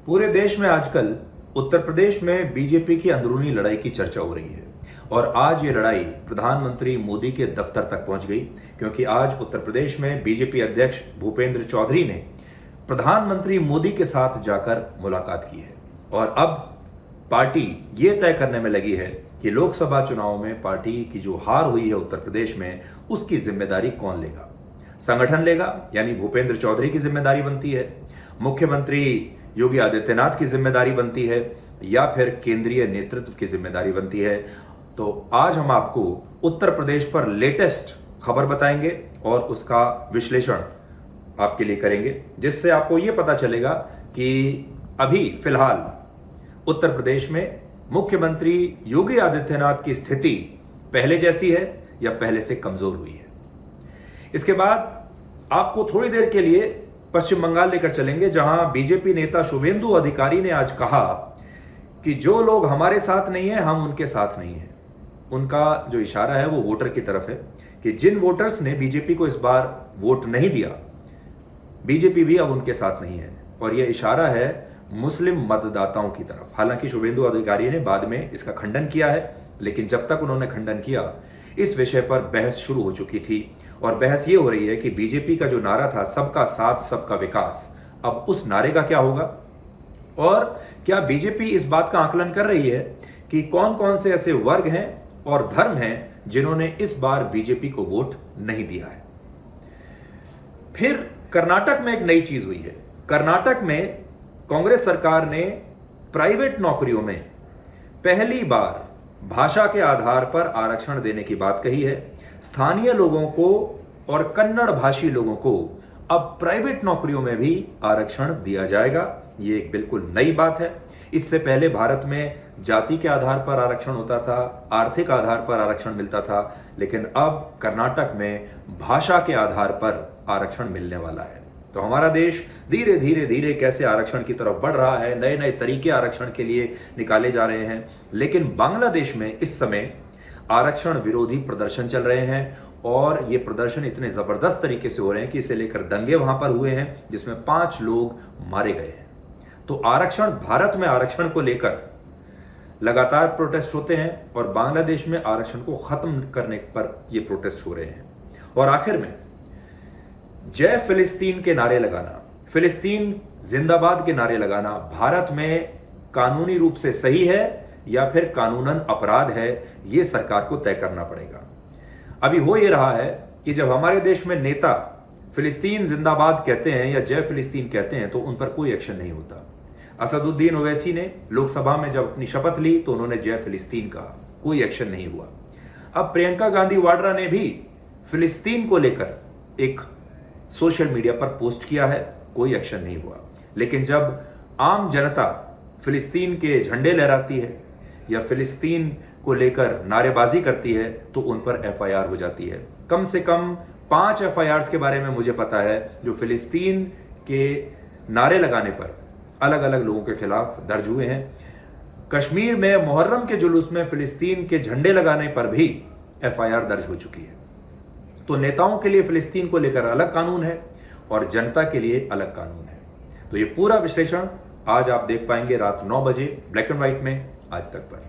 पूरे देश में आजकल उत्तर प्रदेश में बीजेपी की अंदरूनी लड़ाई की चर्चा हो रही है और आज ये लड़ाई प्रधानमंत्री मोदी के दफ्तर तक पहुंच गई, क्योंकि आज उत्तर प्रदेश में बीजेपी अध्यक्ष भूपेंद्र चौधरी ने प्रधानमंत्री मोदी के साथ जाकर मुलाकात की है और अब पार्टी ये तय करने में लगी है कि लोकसभा चुनाव में पार्टी की जो हार हुई है उत्तर प्रदेश में, उसकी जिम्मेदारी कौन लेगा। संगठन लेगा, यानी भूपेंद्र चौधरी की जिम्मेदारी बनती है, मुख्यमंत्री योगी आदित्यनाथ की जिम्मेदारी बनती है, या फिर केंद्रीय नेतृत्व की जिम्मेदारी बनती है। तो आज हम आपको उत्तर प्रदेश पर लेटेस्ट खबर बताएंगे और उसका विश्लेषण आपके लिए करेंगे, जिससे आपको यह पता चलेगा कि अभी फिलहाल उत्तर प्रदेश में मुख्यमंत्री योगी आदित्यनाथ की स्थिति पहले जैसी है या पहले से कमजोर हुई है। इसके बाद आपको थोड़ी देर के लिए पश्चिम बंगाल लेकर चलेंगे, जहां बीजेपी नेता शुभेंदु अधिकारी ने आज कहा कि जो लोग हमारे साथ नहीं है हम उनके साथ नहीं है। उनका जो इशारा है वो वोटर की तरफ है कि जिन वोटर्स ने बीजेपी को इस बार वोट नहीं दिया, बीजेपी भी अब उनके साथ नहीं है, और यह इशारा है मुस्लिम मतदाताओं की तरफ। हालांकि शुभेंदु अधिकारी ने बाद में इसका खंडन किया है, लेकिन जब तक उन्होंने खंडन किया, इस विषय पर बहस शुरू हो चुकी थी और बहस ये हो रही है कि बीजेपी का जो नारा था सबका साथ सबका विकास, अब उस नारे का क्या होगा और क्या बीजेपी इस बात का आकलन कर रही है कि कौन कौन से ऐसे वर्ग हैं और धर्म हैं जिन्होंने इस बार बीजेपी को वोट नहीं दिया है। फिर कर्नाटक में एक नई चीज हुई है। कर्नाटक में कांग्रेस सरकार ने प्राइवेट नौकरियों में पहली बार भाषा के आधार पर आरक्षण देने की बात कही है। स्थानीय लोगों को और कन्नड़ भाषी लोगों को अब प्राइवेट नौकरियों में भी आरक्षण दिया जाएगा। ये एक बिल्कुल नई बात है। इससे पहले भारत में जाति के आधार पर आरक्षण होता था, आर्थिक आधार पर आरक्षण मिलता था, लेकिन अब कर्नाटक में भाषा के आधार पर आरक्षण मिलने वाला है। तो हमारा देश धीरे धीरे धीरे कैसे आरक्षण की तरफ बढ़ रहा है, नए नए तरीके आरक्षण के लिए निकाले जा रहे हैं। लेकिन बांग्लादेश में इस समय आरक्षण विरोधी प्रदर्शन चल रहे हैं और ये प्रदर्शन इतने जबरदस्त तरीके से हो रहे हैं कि इसे लेकर दंगे वहां पर हुए हैं, जिसमें 5 लोग मारे गए हैं। तो आरक्षण, भारत में आरक्षण को लेकर लगातार प्रोटेस्ट होते हैं और बांग्लादेश में आरक्षण को खत्म करने पर ये प्रोटेस्ट हो रहे हैं। और आखिर में जय फिलिस्तीन के नारे लगाना, फिलिस्तीन जिंदाबाद के नारे लगाना भारत में कानूनी रूप से सही है या फिर कानूनन अपराध है, यह सरकार को तय करना पड़ेगा। अभी हो यह रहा है कि जब हमारे देश में नेता फिलिस्तीन जिंदाबाद कहते हैं या जय फिलिस्तीन कहते हैं तो उन पर कोई एक्शन नहीं होता। असदुद्दीन ओवैसी ने लोकसभा में जब अपनी शपथ ली तो उन्होंने जय फिलिस्तीन कहा, कोई एक्शन नहीं हुआ। अब प्रियंका गांधी वाड्रा ने भी फिलिस्तीन को लेकर एक सोशल मीडिया पर पोस्ट किया है, कोई एक्शन नहीं हुआ। लेकिन जब आम जनता फिलिस्तीन के झंडे लहराती है या फिलिस्तीन को लेकर नारेबाजी करती है तो उन पर एफआईआर हो जाती है। कम से कम 5 एफआईआर्स के बारे में मुझे पता है जो फिलिस्तीन के नारे लगाने पर अलग अलग लोगों के खिलाफ दर्ज हुए हैं। कश्मीर में मुहर्रम के जुलूस में फिलिस्तीन के झंडे लगाने पर भी एफआईआर दर्ज हो चुकी है। तो नेताओं के लिए फिलिस्तीन को लेकर अलग कानून है और जनता के लिए अलग कानून है। तो ये पूरा विश्लेषण आज आप देख पाएंगे रात 9 बजे ब्लैक एंड व्हाइट में आज तक पर।